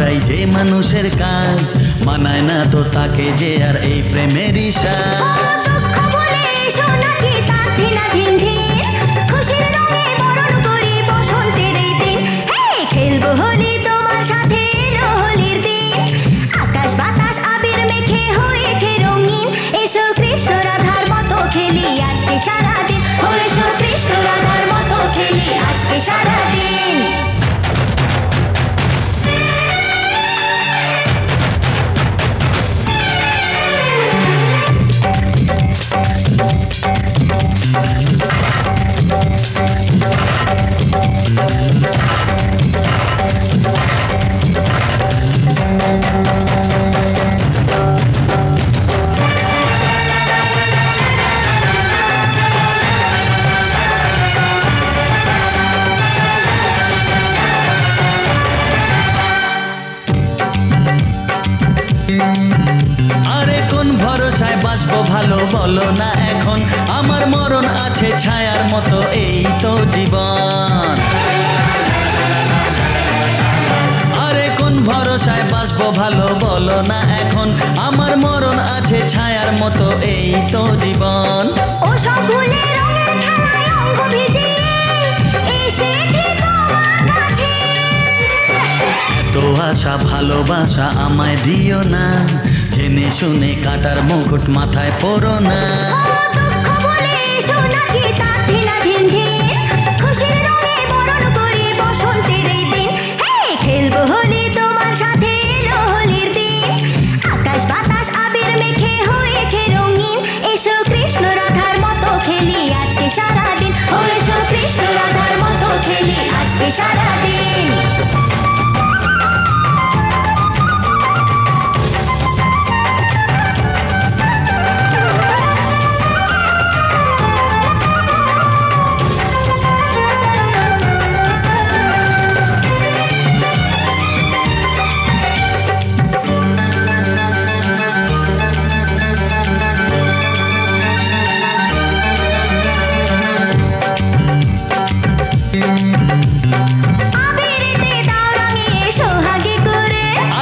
করাই যে মানুষের কাজ, মানায় না তো তাকে যে আর এই প্রেমের ইশারা। সারাদিন এসো কৃষ্ণ রাধার মতো খেলি আজকে সারাদিন। আরে কোন ভরসায় বাঁচবো ভালো বলো না এখন, আমার মরণ আছে ছায়ার মতো এই তো জীবন। আরে কোন ভরসায় বাঁচবো ভালো বলো না এখন, আমার মরণ আছে ছায়ার মতো এই তো জীবন। ও সব ভুলে রঙের খেলায় অঙ্গ ভিজিয়ে এসেছি তোমার কাছে। তো আশা ভালোবাসা আমায় দিও না, জেনে শুনে কাটার মুকুট মাথায় পরো না। দুঃখ বলে এসো নাচি তার ধিলাধিন ধিন, খুশির রঙে বরণ করি বসন্তের এই দিন। খেলবো হোলি তোমার সাথে এলো হোলির দিন, আকাশ বাতাস আবির মেখে হয়েছে রঙিন। এসো কৃষ্ণ রাধার মতো খেলি আজকে সারাদিন, এসো কৃষ্ণ রাধার মতো খেলি আজকে সারাদিন।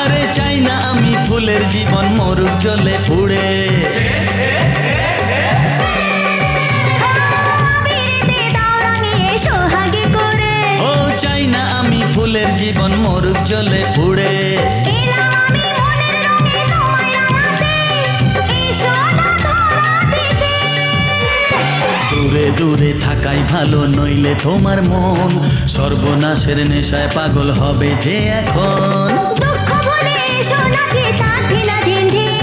আরে চাই না আমি ফুলের জীবন মরুক জলে পুড়ে। ও চাই না আমি ফুলের জীবন মরুক জলে পুড়ে। দূরে দূরে থাকাই ভালো, নইলে তোমার মন সর্বনাশের নেশায় পাগল হবে যে এখন। দুঃখ বলে এসো নাচি তার ধিলাধিন ধিন,